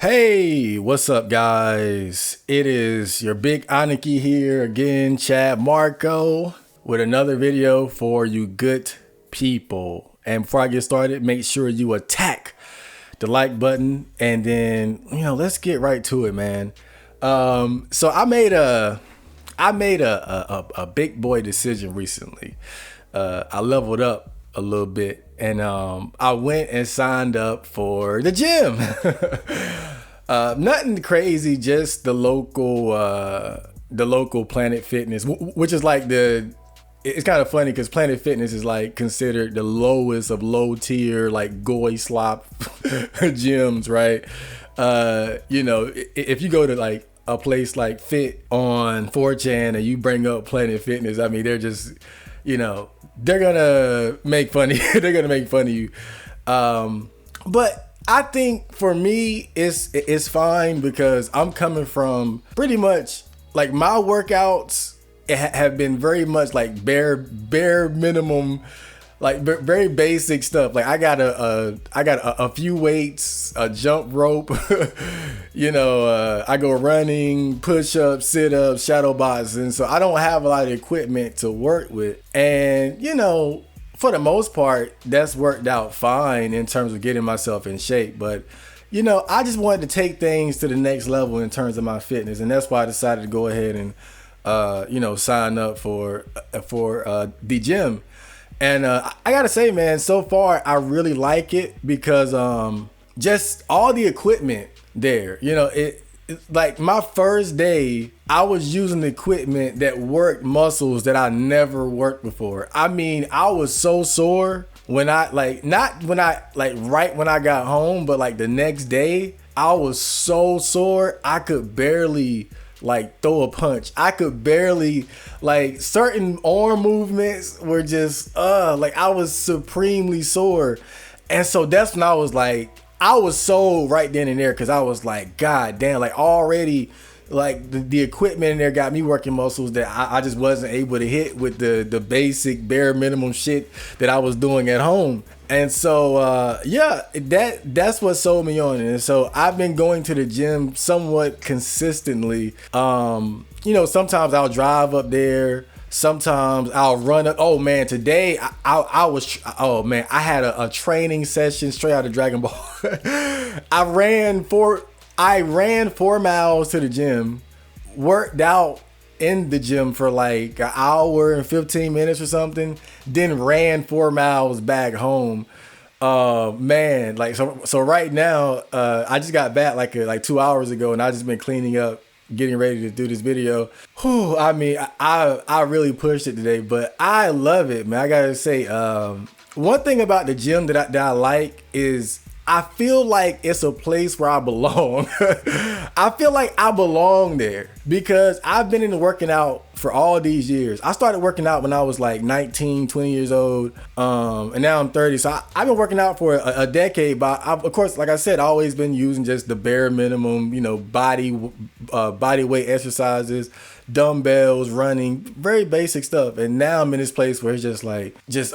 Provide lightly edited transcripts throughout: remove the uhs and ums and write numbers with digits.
Hey, what's up, guys? It is your big Aniki here again, Chad Marco, with another video for you good people. And before I get started, make sure you attack the like button, and then let's get right to it, man. So I made a big boy decision recently. I leveled up a little bit, and I went and signed up for the gym. Nothing crazy, just the local Planet Fitness, which is like it's kind of funny because Planet Fitness is like considered the lowest of low tier, like goy slop gyms, right? If you go to like a place like Fit on 4chan and you bring up Planet Fitness, I mean, they're just, they're gonna make fun of you. They're gonna make fun of you. But I think for me, it's fine because I'm coming from pretty much like my workouts have been very much like bare minimum, like very basic stuff. Like I got a few weights, a jump rope, I go running, push ups, sit ups, shadow boxing. So I don't have a lot of equipment to work with, and for the most part, that's worked out fine in terms of getting myself in shape. But, I just wanted to take things to the next level in terms of my fitness. And that's why I decided to go ahead and, sign up for the gym. And I got to say, man, so far, I really like it because just all the equipment there, like my first day, I was using equipment that worked muscles that I never worked before. I mean, I was so sore when right when I got home, but like the next day, I was so sore I could barely like throw a punch. I could barely, like, certain arm movements were just like I was supremely sore. And so that's when I was like, I was so right then and there, because I was like, God damn, like already, like the equipment in there got me working muscles that I just wasn't able to hit with the basic bare minimum shit that I was doing at home. And so that's what sold me on it. And so I've been going to the gym somewhat consistently. Sometimes I'll drive up there. Sometimes I'll run up. Oh man, today I had a training session straight out of Dragon Ball. I ran 4 miles to the gym, worked out in the gym for like an hour and 15 minutes or something, then ran 4 miles back home. Man, like so right now, I just got back like 2 hours ago, and I just been cleaning up, getting ready to do this video. Whew, I mean, I really pushed it today, but I love it, man. I gotta say, one thing about the gym that I like is I feel like it's a place where I belong. I feel like I belong there because I've been into working out for all these years. I started working out when I was like 19, 20 years old. And now I'm 30. So I've been working out for a decade. But of course, like I said, I've always been using just the bare minimum, body weight exercises, dumbbells, running, very basic stuff. And now I'm in this place where it's just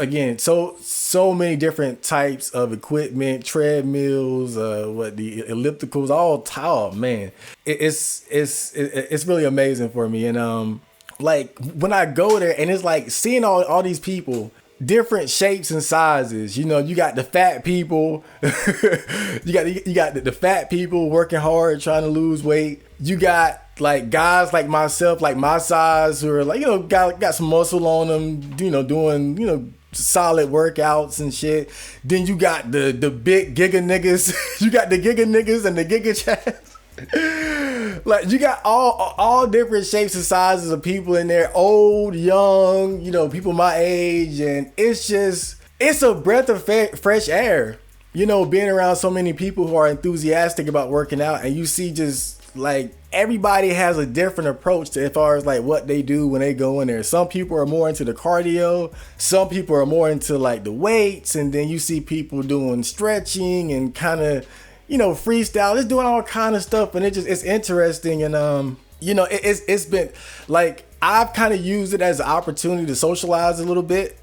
again, so many different types of equipment, treadmills, the ellipticals, all man. It's really amazing for me. And like when I go there and it's like seeing all these people, different shapes and sizes. You got the fat people. you got the fat people working hard trying to lose weight. You got like guys like myself, like my size, who are like, got some muscle on them, doing, solid workouts and shit. Then you got the big giga niggas. You got the giga niggas and the giga chads. Like you got all different shapes and sizes of people in there, old, young, people my age, and it's a breath of fresh air, being around so many people who are enthusiastic about working out, and you see just like everybody has a different approach to as far as like what they do when they go in there. Some people are more into the cardio, some people are more into like the weights, and then you see people doing stretching and kind of freestyle. It's doing all kind of stuff, and it's interesting. And it's been like I've kind of used it as an opportunity to socialize a little bit,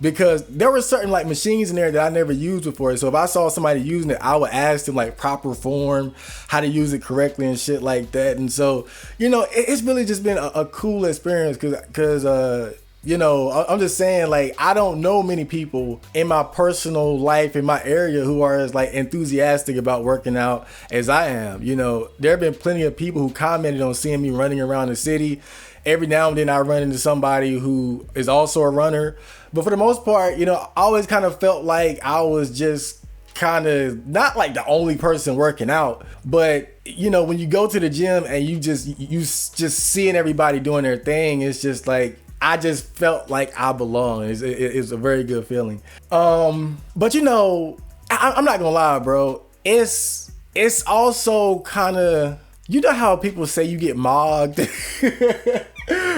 because there were certain like machines in there that I never used before. So if I saw somebody using it, I would ask them like proper form, how to use it correctly and shit like that. And so, it's really just been a cool experience because I'm just saying, like, I don't know many people in my personal life in my area who are as like enthusiastic about working out as I am. There have been plenty of people who commented on seeing me running around the city. Every now and then I run into somebody who is also a runner. But for the most part, I always kind of felt like I was just kind of not like the only person working out. But, when you go to the gym and you just seeing everybody doing their thing, it's just like, I just felt like I belong. It's a very good feeling. But I'm not gonna lie, bro. It's also kind of, how people say you get mogged,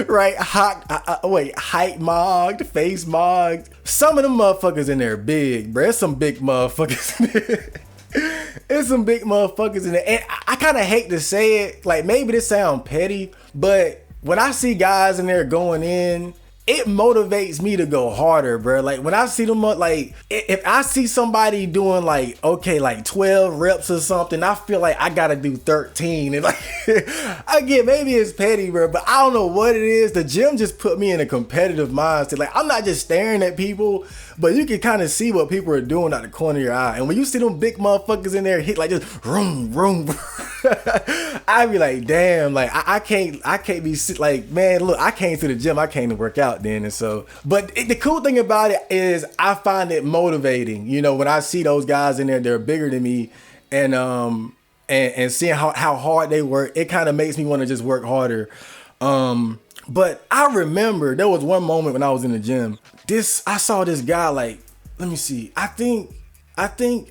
right? Height mogged, face mogged. Some of them motherfuckers in there big, bro. There's some big motherfuckers in there. There's some big motherfuckers in there. And I kind of hate to say it. Like, maybe this sound petty, but when I see guys in there going in, it motivates me to go harder, bro. Like, when I see them, like, if I see somebody doing like 12 reps or something, I feel like I gotta do 13. And like, again, maybe it's petty, bro, but I don't know what it is. The gym just put me in a competitive mindset. Like, I'm not just staring at people, but you can kind of see what people are doing out the corner of your eye. And when you see them big motherfuckers in there hit like just vroom, vroom, I be like, damn, like I can't be like, man, look, I came to the gym, I came to work out then. And so, but the cool thing about it is I find it motivating, when I see those guys in there, they're bigger than me, and seeing how hard they work, it kind of makes me want to just work harder. But I remember there was one moment when I was in the gym, I saw this guy, like, let me see, I think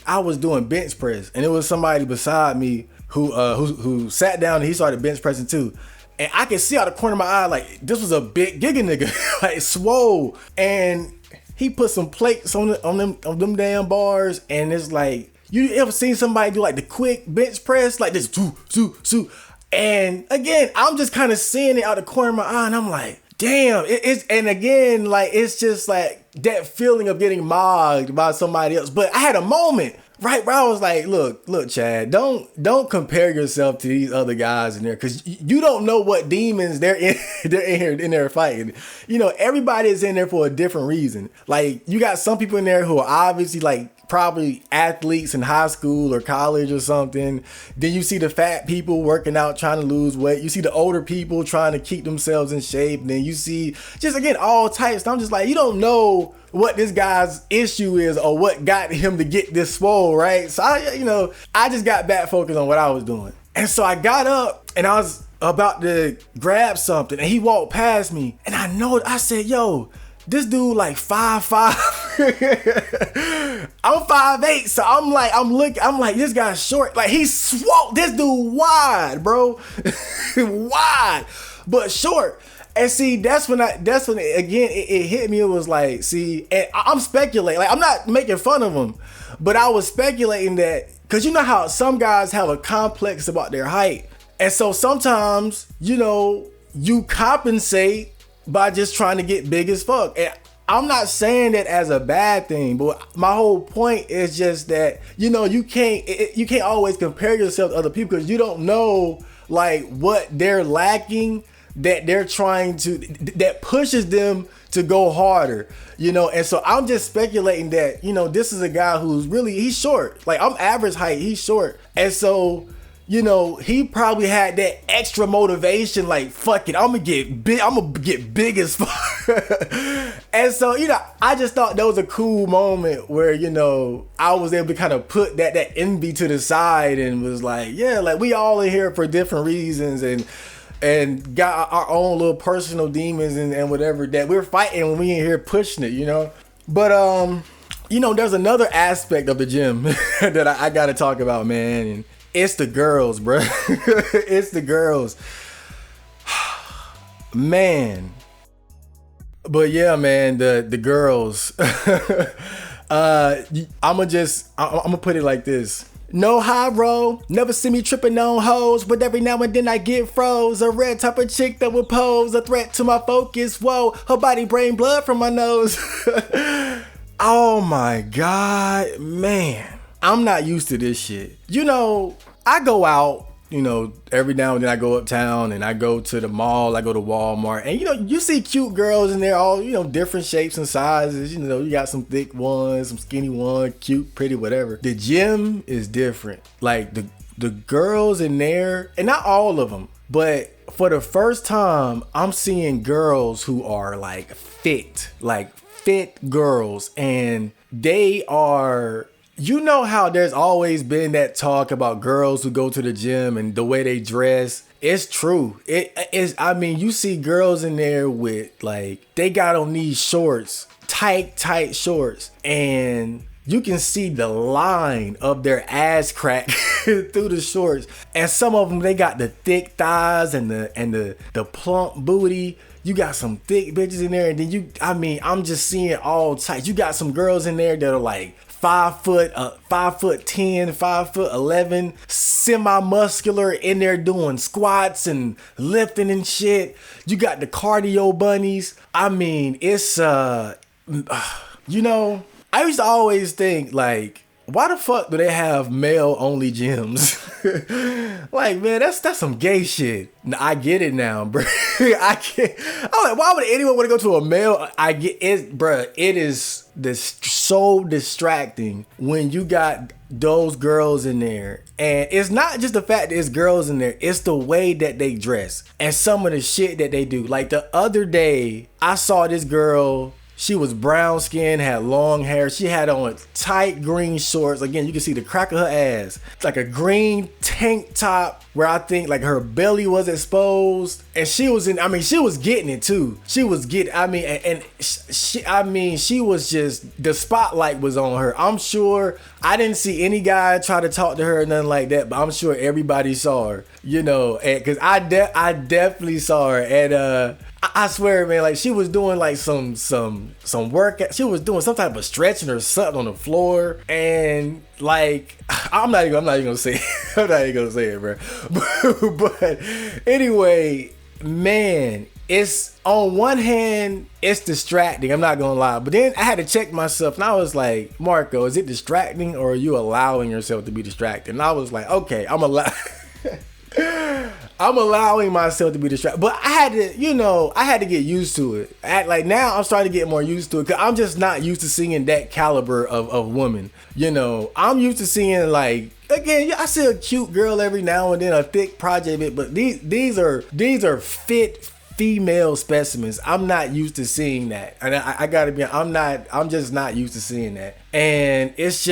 I was doing bench press, and it was somebody beside me who sat down and he started bench pressing too. And I could see out the corner of my eye, like, this was a big giga nigga, like swole. And he put some plates on them damn bars, and it's like, you ever seen somebody do like the quick bench press, like this, and again, I'm just kind of seeing it out the corner of my eye, and I'm like, damn, and again, like, it's just like that feeling of getting mogged by somebody else. But I had a moment, right, where I was like, look, Chad, don't compare yourself to these other guys in there, because you don't know what demons they're in there fighting. Everybody is in there for a different reason. Like, you got some people in there who are obviously like probably athletes in high school or college or something. Then you see the fat people working out, trying to lose weight. You see the older people trying to keep themselves in shape. And then you see just, again, all types. And I'm just like, you don't know what this guy's issue is or what got him to get this swole, right? So I just got back focused on what I was doing. And so I got up and I was about to grab something, and he walked past me, and I said, yo, this dude like 5'5". I'm 5'8", so I'm like, this guy's short. Like, he's swole. This dude wide, bro. Wide, but short. And see, that's when it hit me. It was like, see, and I'm speculating. Like, I'm not making fun of him, but I was speculating that, because you know how some guys have a complex about their height. And so sometimes, you compensate by just trying to get big as fuck. And I'm not saying that as a bad thing, but my whole point is just that, you can't always compare yourself to other people, because you don't know like what they're lacking that they're trying to, that pushes them to go harder, and so I'm just speculating that, this is a guy he's short. Like, I'm average height, he's short. And so, he probably had that extra motivation, like, fuck it, I'm gonna get big as fuck. And so, I just thought that was a cool moment where, I was able to kind of put that envy to the side and was like, yeah, like, we all in here for different reasons, and got our own little personal demons and whatever that we're fighting when we in here pushing it, But, there's another aspect of the gym that I gotta talk about, man. And it's the girls, bro. It's the girls. Man. But yeah, man, the girls. I'm gonna put it like this. No high roll, never see me tripping on hoes, but every now and then I get froze. A red type of chick that would pose a threat to my focus. Whoa, her body brain blood from my nose. Oh my God, man. I'm not used to this shit. You know, I go out, you know, every now and then I go uptown and I go to the mall, I go to Walmart, and you know, you see cute girls in there, all, you know, different shapes and sizes. You know, you got some thick ones, some skinny ones, cute, pretty, whatever. The gym is different. Like the girls in there, and not all of them, but for the first time, I'm seeing girls who are like fit girls, and they are. You know how there's always been that talk about girls who go to the gym and the way they dress. It's true. It is. I mean, you see girls in there with like, they got on these shorts, tight shorts, and you can see the line of their ass crack through the shorts. And some of them, they got the thick thighs and the plump booty. You got some thick bitches in there, and then I'm just seeing all types. You got some girls in there that are like 5'10", 5'11", semi-muscular, in there doing squats and lifting and shit. You got the cardio bunnies. I mean, it's you know, I used to always think like, why the fuck do they have male only gyms? Like, man, that's some gay shit. I get it now, bro. I can't. I'm like, why would anyone want to go to a male? I get it, bro. It is so distracting when you got those girls in there. And it's not just the fact that it's girls in there, it's the way that they dress and some of the shit that they do. Like the other day, I saw this girl. She was brown skinned, had long hair. She had on tight green shorts. Again, you can see the crack of her ass. It's like a green tank top where I think like her belly was exposed. And she was she was getting it too. She was getting, she was just, the spotlight was on her. I'm sure I didn't see any guy try to talk to her or nothing like that, but I'm sure everybody saw her, you know, because I definitely saw her. And I swear, man, like she was doing like some workout. She was doing some type of stretching or something on the floor, and like I'm not even gonna say it. I'm not even gonna say it, bro. But anyway, man, it's on one hand it's distracting. I'm not gonna lie, but then I had to check myself, and I was like, Marco, is it distracting or are you allowing yourself to be distracted? And I was like, okay, I'm allowing myself to be distracted, but I had to get used to it. Like now I'm starting to get more used to it, because I'm just not used to seeing that caliber of woman. You know, I'm used to seeing like, again, I see a cute girl every now and then, a thick project bit, but these are fit female specimens. I'm not used to seeing that, and I gotta be, I'm just not used to seeing that, and it's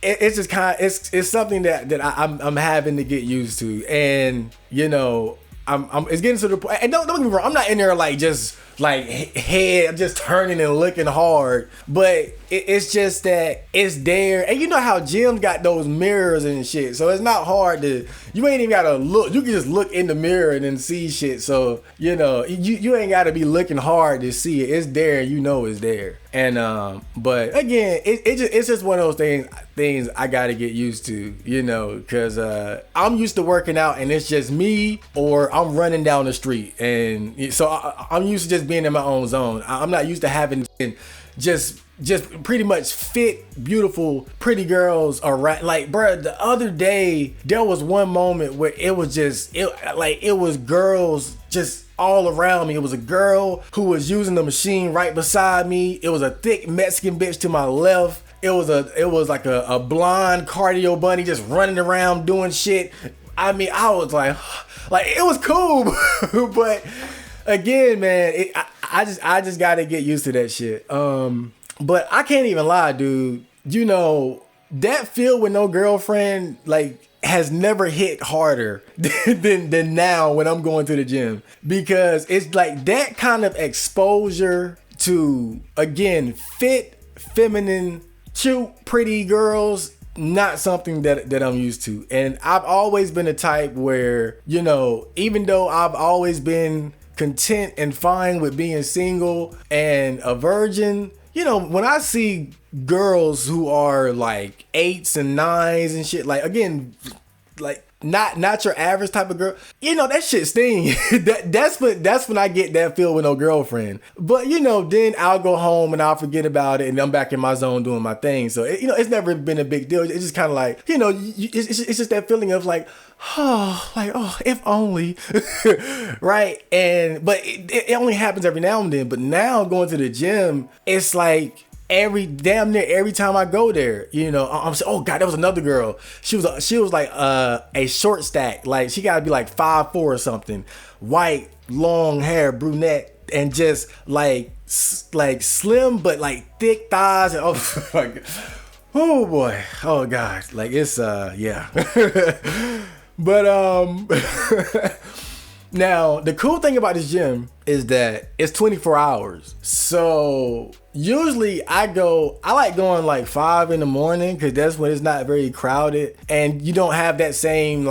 it's just kind of, it's something that I'm having to get used to. And you know, it's getting to the point, and don't get me wrong, I'm not in there like just like head just turning and looking hard, but it's just that it's there. And you know how gyms got those mirrors and shit, so it's not hard to, you ain't even gotta look, you can just look in the mirror and then see shit. So you know, you ain't gotta be looking hard to see it. It's there, you know it's there. And but again, it's just one of those things I gotta get used to, you know, because I'm used to working out and it's just me, or I'm running down the street, and so I'm used to just being in my own zone. I'm not used to having just pretty much fit, beautiful, pretty girls around. Like, bruh, the other day there was one moment where it was girls just all around me. It was a girl who was using the machine right beside me. It was a thick Mexican bitch to my left. It was like a blonde cardio bunny just running around doing shit. I mean, I was like it was cool, but again, man, I just gotta get used to that shit. But I can't even lie, dude. You know, that feel with no girlfriend, like, has never hit harder than now when I'm going to the gym, because it's like that kind of exposure to, again, fit, feminine, cute, pretty girls. Not something that I'm used to. And I've always been a type where, you know, even though I've always been content and fine with being single and a virgin, you know, when I see girls who are like 8s and 9s and shit, like, again, like, not your average type of girl, you know, that shit sting. that's when I get that feel with no girlfriend. But, you know, then I'll go home and I'll forget about it and I'm back in my zone doing my thing. So, you know, it's never been a big deal. It's just kind of like, you know, it's just that feeling of like, oh, if only, right? But it only happens every now and then. But now going to the gym, it's like, damn near every time I go there, you know, I'm saying, oh God, there was another girl. She was like a short stack. Like, she gotta be like 5'4" or something. White, long hair, brunette, and just like slim, but like thick thighs. And oh my God. Oh boy. Oh God. Like, it's yeah. But now, the cool thing about this gym is that it's 24 hours. So usually I like going like 5 in the morning because that's when it's not very crowded and you don't have that same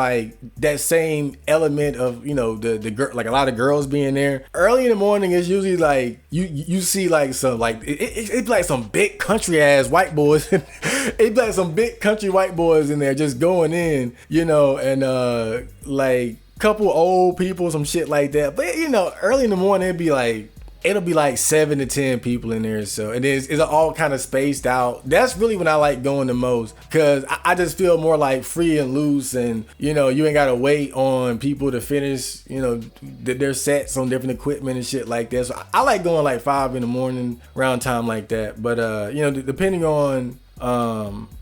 element of, you know, the girl, like a lot of girls being there. Early in the morning is usually like you see like some like it's like some big country ass white boys. It's like some big country white boys in there just going in, you know, and like couple old people, some shit like that. But, you know, early in the morning it'll be like 7 to 10 people in there. So it's all kind of spaced out. That's really when I like going the most, because I just feel more like free and loose, and, you know, you ain't gotta wait on people to finish, you know, their sets on different equipment and shit like that. So I like going like 5 in the morning around time like that. But you know, depending on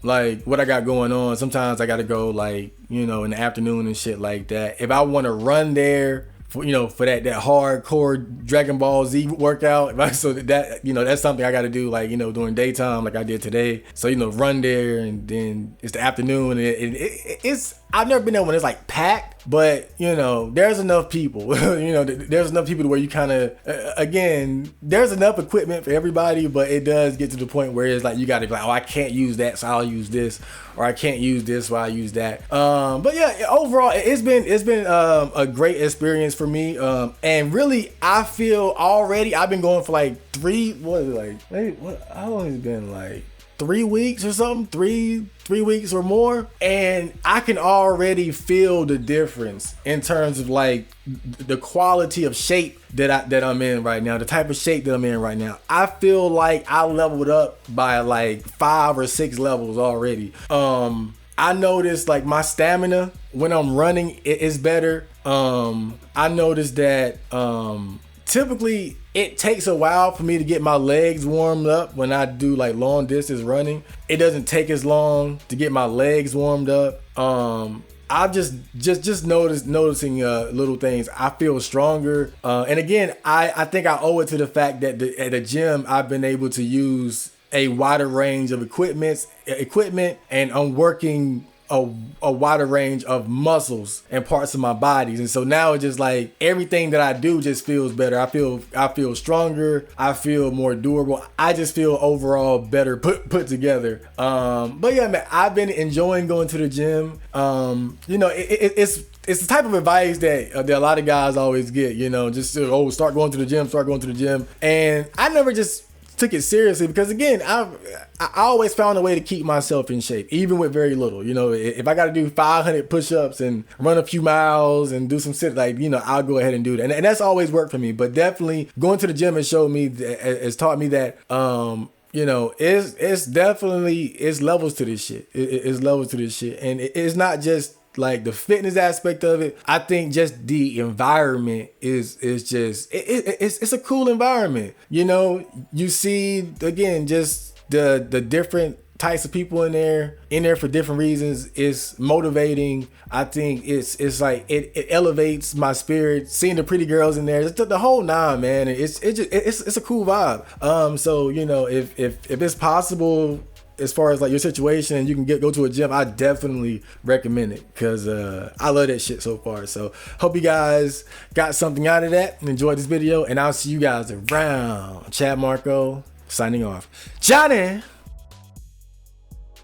like what I got going on, sometimes I gotta go like, you know, in the afternoon and shit like that. If I want to run there for, you know, for that hardcore Dragon Ball Z workout, so that, you know, that's something I gotta do, like, you know, during daytime like I did today. So, you know, run there, and then it's the afternoon, and it's I've never been there when it's like packed, but, you know, there's enough people. You know, there's enough people to where you kind of, again, there's enough equipment for everybody, but it does get to the point where it's like you got to be like, oh, I can't use that, so I'll use this, or I can't use this, so I'll use that. But yeah, overall, it's been a great experience for me, and really, I feel already I've been going for like how long has it been, like 3 weeks or something, three weeks or more, and I can already feel the difference in terms of like the quality of shape that I'm in right now, the type of shape that I'm in right now. I feel like I leveled up by like 5 or 6 levels already. I noticed like my stamina when I'm running is better. I noticed that typically it takes a while for me to get my legs warmed up when I do like long distance running. It doesn't take as long to get my legs warmed up. I've just noticing little things. I feel stronger, and again, I think I owe it to the fact that at the gym I've been able to use a wider range of equipment, and I'm working a wider range of muscles and parts of my bodies. And so now it's just like everything that I do just feels better. I feel stronger. I feel more durable. I just feel overall better put together. But yeah, man, I've been enjoying going to the gym. You know, it's the type of advice that a lot of guys always get, you know, just start going to the gym. And I never just took it seriously, because again, I always found a way to keep myself in shape, even with very little. You know, if I got to do 500 push-ups and run a few miles and do some sit, like, you know, I'll go ahead and do that. And that's always worked for me. But definitely going to the gym has taught me that, you know, it's levels to this shit. It's levels to this shit. And it's not just like the fitness aspect of it. I think just the environment is just it's a cool environment. You know, you see again just the different types of people in there for different reasons. It's motivating. I think it's like it elevates my spirit. Seeing the pretty girls in there, it's the whole nine, man. It's a cool vibe. So, you know, if it's possible, as far as like your situation and you can go to a gym, I definitely recommend it, because I love that shit so far. So hope you guys got something out of that and enjoyed this video, and I'll see you guys around. Chad Marco signing off. Johnny.